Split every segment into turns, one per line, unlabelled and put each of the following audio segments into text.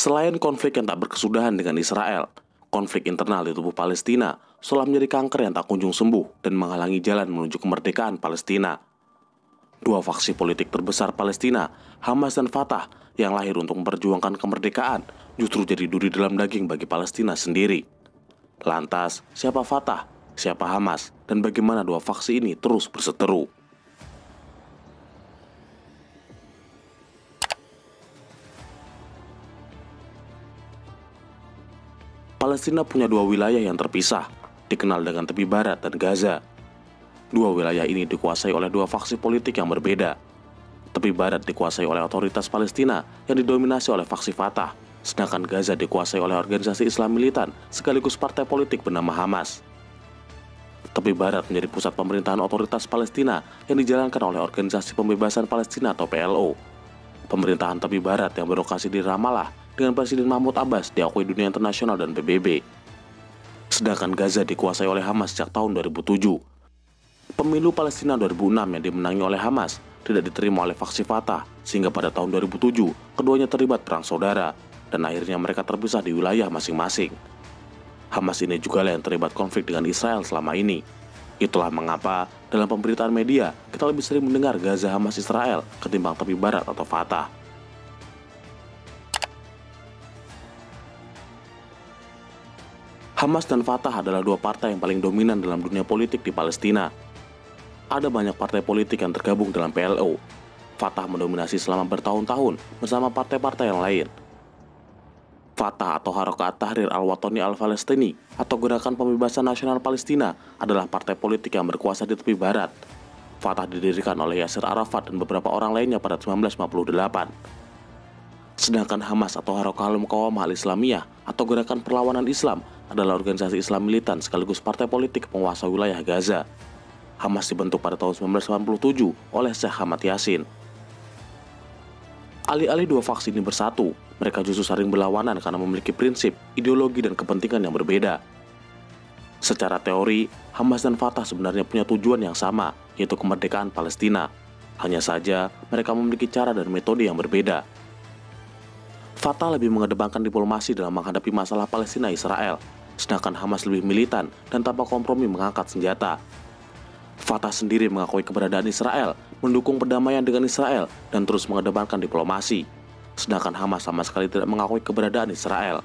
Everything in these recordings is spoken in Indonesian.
Selain konflik yang tak berkesudahan dengan Israel, konflik internal di tubuh Palestina seolah menjadi kanker yang tak kunjung sembuh dan menghalangi jalan menuju kemerdekaan Palestina. Dua faksi politik terbesar Palestina, Hamas dan Fatah, yang lahir untuk memperjuangkan kemerdekaan, justru jadi duri dalam daging bagi Palestina sendiri. Lantas, siapa Fatah, siapa Hamas, dan bagaimana dua faksi ini terus berseteru? Palestina punya dua wilayah yang terpisah, dikenal dengan tepi barat dan Gaza. Dua wilayah ini dikuasai oleh dua faksi politik yang berbeda. Tepi barat dikuasai oleh otoritas Palestina yang didominasi oleh faksi Fatah, sedangkan Gaza dikuasai oleh organisasi Islam militan sekaligus partai politik bernama Hamas. Tepi barat menjadi pusat pemerintahan otoritas Palestina yang dijalankan oleh Organisasi Pembebasan Palestina atau PLO. Pemerintahan tepi barat yang berlokasi di Ramallah dengan Presiden Mahmud Abbas diakui dunia internasional dan PBB. Sedangkan Gaza dikuasai oleh Hamas sejak tahun 2007. Pemilu Palestina 2006 yang dimenangi oleh Hamas tidak diterima oleh faksi Fatah, sehingga pada tahun 2007 keduanya terlibat perang saudara, dan akhirnya mereka terpisah di wilayah masing-masing. Hamas ini juga yang terlibat konflik dengan Israel selama ini. Itulah mengapa dalam pemberitaan media kita lebih sering mendengar Gaza Hamas Israel ketimbang tepi barat atau Fatah. Hamas dan Fatah adalah dua partai yang paling dominan dalam dunia politik di Palestina. Ada banyak partai politik yang tergabung dalam PLO. Fatah mendominasi selama bertahun-tahun bersama partai-partai yang lain. Fatah atau Harokat Tahrir Al-Watani Al-Falastini atau Gerakan Pembebasan Nasional Palestina adalah partai politik yang berkuasa di tepi barat. Fatah didirikan oleh Yasser Arafat dan beberapa orang lainnya pada 1958. Sedangkan Hamas atau Harakah Al-Muqawamah Al-Islamiyah atau Gerakan Perlawanan Islam adalah organisasi Islam militan sekaligus partai politik penguasa wilayah Gaza. Hamas dibentuk pada tahun 1987 oleh Sheikh Ahmad Yassin. Alih-alih dua faksi ini bersatu, mereka justru saling berlawanan karena memiliki prinsip, ideologi, dan kepentingan yang berbeda. Secara teori, Hamas dan Fatah sebenarnya punya tujuan yang sama, yaitu kemerdekaan Palestina. Hanya saja, mereka memiliki cara dan metode yang berbeda. Fatah lebih mengedepankan diplomasi dalam menghadapi masalah Palestina-Israel, sedangkan Hamas lebih militan dan tanpa kompromi mengangkat senjata. Fatah sendiri mengakui keberadaan Israel, mendukung perdamaian dengan Israel, dan terus mengedepankan diplomasi. Sedangkan Hamas sama sekali tidak mengakui keberadaan Israel.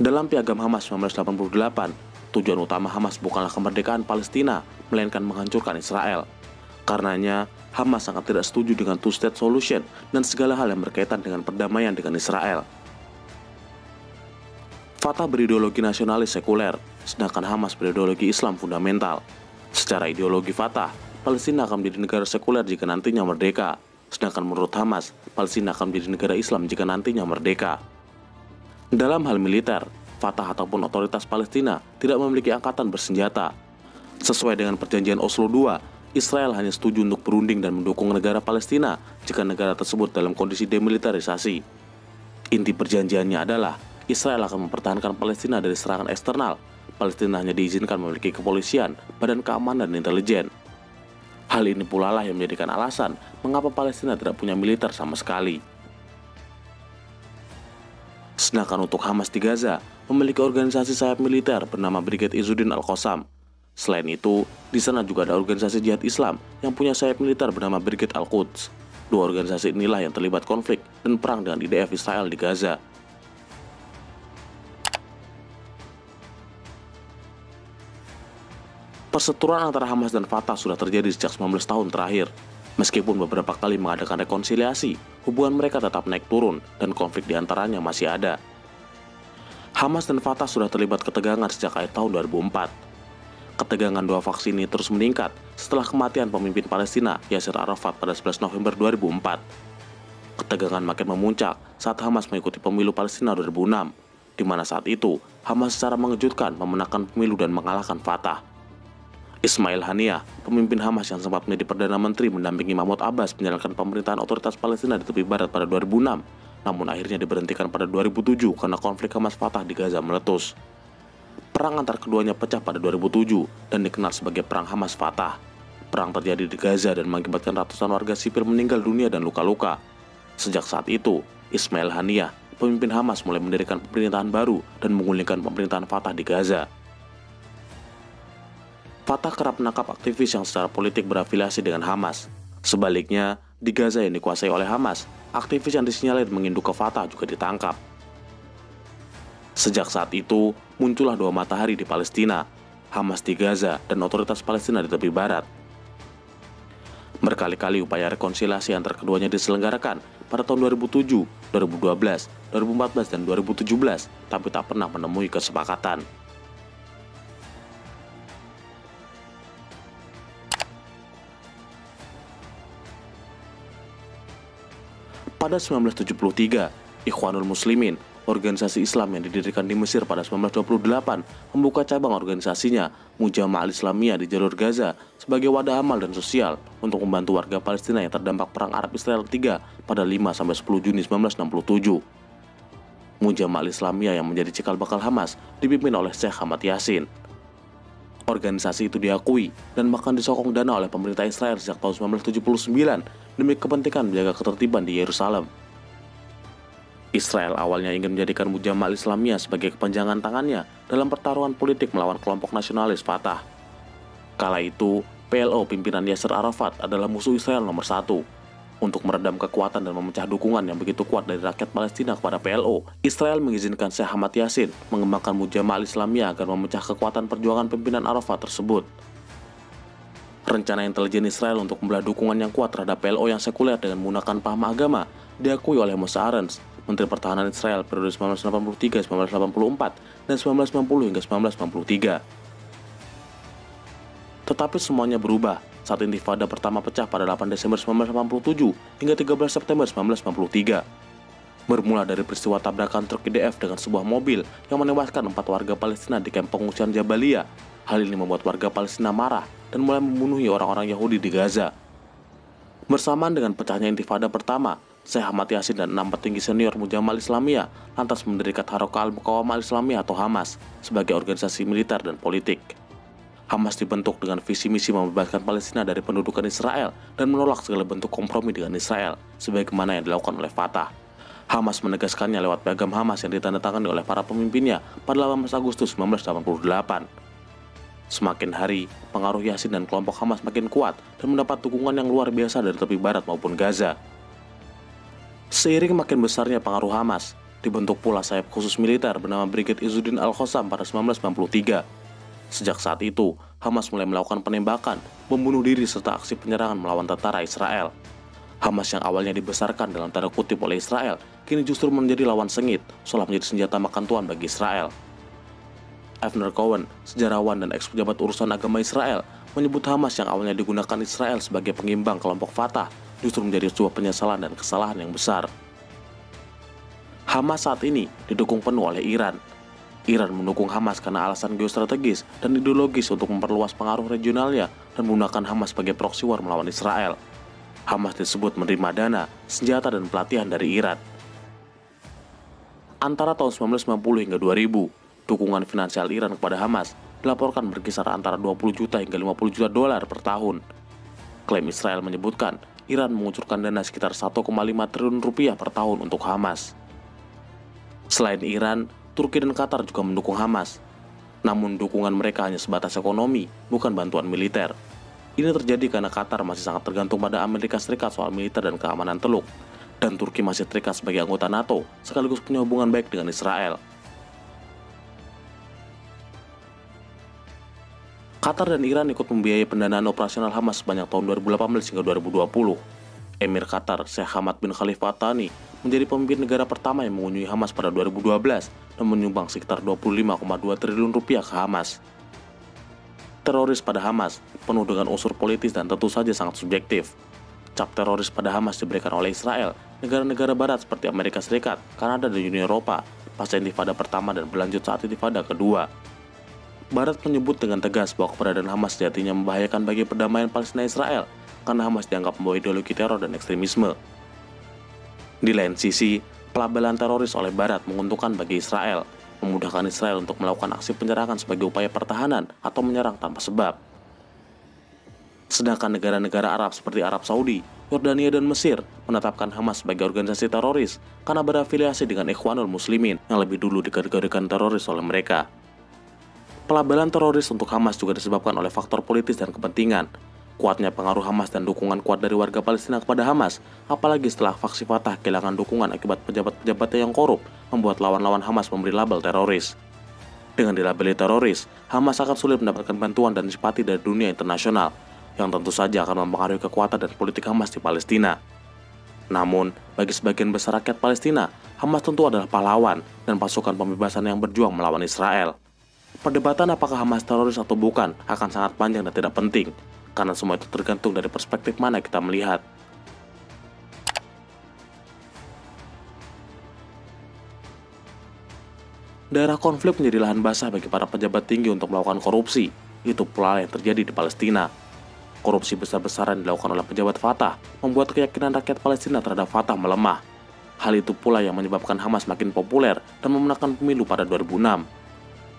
Dalam Piagam Hamas 1988, tujuan utama Hamas bukanlah kemerdekaan Palestina, melainkan menghancurkan Israel. Karenanya, Hamas sangat tidak setuju dengan two-state solution dan segala hal yang berkaitan dengan perdamaian dengan Israel. Fatah berideologi nasionalis sekuler, sedangkan Hamas berideologi Islam fundamental. Secara ideologi Fatah, Palestina akan menjadi negara sekuler jika nantinya merdeka. Sedangkan menurut Hamas, Palestina akan menjadi negara Islam jika nantinya merdeka. Dalam hal militer, Fatah ataupun otoritas Palestina tidak memiliki angkatan bersenjata. Sesuai dengan perjanjian Oslo II, Israel hanya setuju untuk berunding dan mendukung negara Palestina jika negara tersebut dalam kondisi demilitarisasi. Inti perjanjiannya adalah Israel akan mempertahankan Palestina dari serangan eksternal. Palestina hanya diizinkan memiliki kepolisian, badan keamanan, dan intelijen. Hal ini pula lah yang menjadikan alasan mengapa Palestina tidak punya militer sama sekali. Sedangkan untuk Hamas di Gaza memiliki organisasi sayap militer bernama Brigade Izzuddin Al-Qassam. Selain itu, di sana juga ada organisasi jihad Islam yang punya sayap militer bernama Brigade Al-Quds. Dua organisasi inilah yang terlibat konflik dan perang dengan IDF Israel di Gaza. Perseteruan antara Hamas dan Fatah sudah terjadi sejak 19 tahun terakhir. Meskipun beberapa kali mengadakan rekonsiliasi, hubungan mereka tetap naik turun dan konflik di antaranya masih ada. Hamas dan Fatah sudah terlibat ketegangan sejak akhir tahun 2004. Ketegangan dua faksi ini terus meningkat setelah kematian pemimpin Palestina Yasser Arafat pada 11 November 2004. Ketegangan makin memuncak saat Hamas mengikuti pemilu Palestina 2006, di mana saat itu Hamas secara mengejutkan memenangkan pemilu dan mengalahkan Fatah. Ismail Haniyah, pemimpin Hamas yang sempat menjadi Perdana Menteri mendampingi Mahmud Abbas menjalankan pemerintahan otoritas Palestina di tepi barat pada 2006, namun akhirnya diberhentikan pada 2007 karena konflik Hamas-Fatah di Gaza meletus. Perang antar keduanya pecah pada 2007 dan dikenal sebagai Perang Hamas-Fatah. Perang terjadi di Gaza dan mengakibatkan ratusan warga sipil meninggal dunia dan luka-luka. Sejak saat itu, Ismail Haniyah, pemimpin Hamas mulai mendirikan pemerintahan baru dan menggulingkan pemerintahan Fatah di Gaza. Fatah kerap menangkap aktivis yang secara politik berafiliasi dengan Hamas. Sebaliknya, di Gaza yang dikuasai oleh Hamas, aktivis yang disinyalir menginduk ke Fatah juga ditangkap. Sejak saat itu, muncullah dua matahari di Palestina, Hamas di Gaza dan otoritas Palestina di tepi barat. Berkali-kali upaya rekonsiliasi antar keduanya diselenggarakan pada tahun 2007, 2012, 2014, dan 2017, tapi tak pernah menemui kesepakatan. Pada 1973, Ikhwanul Muslimin, organisasi Islam yang didirikan di Mesir pada 1928, membuka cabang organisasinya, Mujama'ah Al-Islamiyah di jalur Gaza, sebagai wadah amal dan sosial untuk membantu warga Palestina yang terdampak Perang Arab-Israel III pada 5-10 Juni 1967. Mujama'ah Al-Islamiyah yang menjadi cikal bakal Hamas dipimpin oleh Syekh Ahmad Yassin. Organisasi itu diakui dan bahkan disokong dana oleh pemerintah Israel sejak tahun 1979 demi kepentingan menjaga ketertiban di Yerusalem. Israel awalnya ingin menjadikan Mujama'ah Al-Islamiyah sebagai kepanjangan tangannya dalam pertaruhan politik melawan kelompok nasionalis Fatah. Kala itu, PLO pimpinan Yasser Arafat adalah musuh Israel nomor satu. Untuk meredam kekuatan dan memecah dukungan yang begitu kuat dari rakyat Palestina kepada PLO, Israel mengizinkan Syekh Ahmad Yassin mengembangkan Mujama'ah Al-Islamiyah agar memecah kekuatan perjuangan pimpinan Arafat tersebut. Rencana intelijen Israel untuk membelah dukungan yang kuat terhadap PLO yang sekuler dengan menggunakan paham agama diakui oleh Moshe Arens, Menteri Pertahanan Israel periode 1983-1984 dan 1990 hingga 1993. Tetapi semuanya berubah saat Intifada pertama pecah pada 8 Desember 1987 hingga 13 September 1993. Bermula dari peristiwa tabrakan truk IDF dengan sebuah mobil yang menewaskan 4 warga Palestina di kamp pengungsian Jabaliyah. Hal ini membuat warga Palestina marah dan mulai membunuhi orang-orang Yahudi di Gaza. Bersamaan dengan pecahnya Intifada pertama, Syekh Ahmad Yassin dan 6 petinggi senior Mujama'ah Al-Islamiyah lantas mendirikan Harakah Al-Muqawamah Al-Islamiyah atau Hamas sebagai organisasi militer dan politik. Hamas dibentuk dengan visi misi membebaskan Palestina dari pendudukan Israel dan menolak segala bentuk kompromi dengan Israel, sebagaimana yang dilakukan oleh Fatah. Hamas menegaskannya lewat piagam Hamas yang ditandatangani oleh para pemimpinnya pada 18 Agustus 1988. Semakin hari, pengaruh Yassin dan kelompok Hamas makin kuat dan mendapat dukungan yang luar biasa dari tepi barat maupun Gaza. Seiring makin besarnya pengaruh Hamas, dibentuk pula sayap khusus militer bernama Brigade Izzuddin Al-Qassam pada 1993. Sejak saat itu, Hamas mulai melakukan penembakan, membunuh diri serta aksi penyerangan melawan tentara Israel. Hamas yang awalnya dibesarkan dalam tanda kutip oleh Israel, kini justru menjadi lawan sengit, seolah menjadi senjata makan tuan bagi Israel. Avner Cohen, sejarawan dan eks-pejabat urusan agama Israel, menyebut Hamas yang awalnya digunakan Israel sebagai pengimbang kelompok Fatah justru menjadi sebuah penyesalan dan kesalahan yang besar. Hamas saat ini didukung penuh oleh Iran. Iran mendukung Hamas karena alasan geostrategis dan ideologis untuk memperluas pengaruh regionalnya dan menggunakan Hamas sebagai proxy war melawan Israel. Hamas disebut menerima dana, senjata, dan pelatihan dari Iran. Antara tahun 1990 hingga 2000, dukungan finansial Iran kepada Hamas dilaporkan berkisar antara 20 juta hingga 50 juta dolar per tahun. Klaim Israel menyebutkan Iran mengucurkan dana sekitar 1,5 triliun rupiah per tahun untuk Hamas. Selain Iran, Turki dan Qatar juga mendukung Hamas. Namun dukungan mereka hanya sebatas ekonomi, bukan bantuan militer. Ini terjadi karena Qatar masih sangat tergantung pada Amerika Serikat soal militer dan keamanan Teluk, dan Turki masih terikat sebagai anggota NATO, sekaligus punya hubungan baik dengan Israel. Qatar dan Iran ikut membiayai pendanaan operasional Hamas sepanjang tahun 2018 hingga 2020. Emir Qatar, Sheikh Hamad bin Khalifa Al-Thani, menjadi pemimpin negara pertama yang mengunjungi Hamas pada 2012 dan menyumbang sekitar 25,2 triliun rupiah ke Hamas. Teroris pada Hamas penuh dengan unsur politis dan tentu saja sangat subjektif. Cap teroris pada Hamas diberikan oleh Israel, negara-negara barat seperti Amerika Serikat, Kanada, dan Uni Eropa pasca Intifada pertama dan berlanjut saat Intifada kedua. Barat menyebut dengan tegas bahwa keberadaan Hamas sejatinya membahayakan bagi perdamaian Palestina Israel karena Hamas dianggap membawa ideologi teror dan ekstremisme. Di lain sisi, pelabelan teroris oleh Barat menguntungkan bagi Israel, memudahkan Israel untuk melakukan aksi penyerangan sebagai upaya pertahanan atau menyerang tanpa sebab. Sedangkan negara-negara Arab seperti Arab Saudi, Yordania dan Mesir menetapkan Hamas sebagai organisasi teroris karena berafiliasi dengan Ikhwanul Muslimin yang lebih dulu dikategorikan teroris oleh mereka. Pelabelan teroris untuk Hamas juga disebabkan oleh faktor politis dan kepentingan. Kuatnya pengaruh Hamas dan dukungan kuat dari warga Palestina kepada Hamas, apalagi setelah faksi Fatah kehilangan dukungan akibat pejabat-pejabatnya yang korup, membuat lawan-lawan Hamas memberi label teroris. Dengan dilabeli teroris, Hamas akan sulit mendapatkan bantuan dan simpati dari dunia internasional, yang tentu saja akan mempengaruhi kekuatan dan politik Hamas di Palestina. Namun, bagi sebagian besar rakyat Palestina, Hamas tentu adalah pahlawan dan pasukan pembebasan yang berjuang melawan Israel. Perdebatan apakah Hamas teroris atau bukan akan sangat panjang dan tidak penting, karena semua itu tergantung dari perspektif mana kita melihat. Daerah konflik menjadi lahan basah bagi para pejabat tinggi untuk melakukan korupsi. Itu pula yang terjadi di Palestina. Korupsi besar-besaran dilakukan oleh pejabat Fatah membuat keyakinan rakyat Palestina terhadap Fatah melemah. Hal itu pula yang menyebabkan Hamas makin populer dan memenangkan pemilu pada 2006.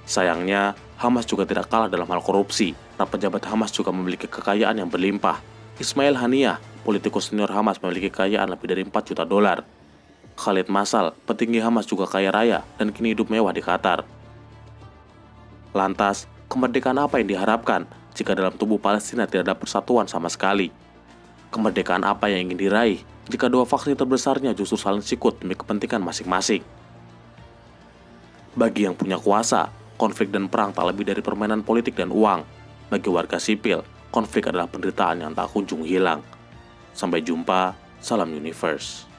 Sayangnya, Hamas juga tidak kalah dalam hal korupsi. Para pejabat Hamas juga memiliki kekayaan yang berlimpah. Ismail Haniyah, politikus senior Hamas, memiliki kekayaan lebih dari 4 juta dolar. Khalid Masal, petinggi Hamas, juga kaya raya dan kini hidup mewah di Qatar. Lantas, kemerdekaan apa yang diharapkan jika dalam tubuh Palestina tidak ada persatuan sama sekali? Kemerdekaan apa yang ingin diraih jika dua faksi terbesarnya justru saling sikut demi kepentingan masing-masing? Bagi yang punya kuasa, konflik dan perang tak lebih dari permainan politik dan uang. Bagi warga sipil, konflik adalah penderitaan yang tak kunjung hilang. Sampai jumpa, salam Universe.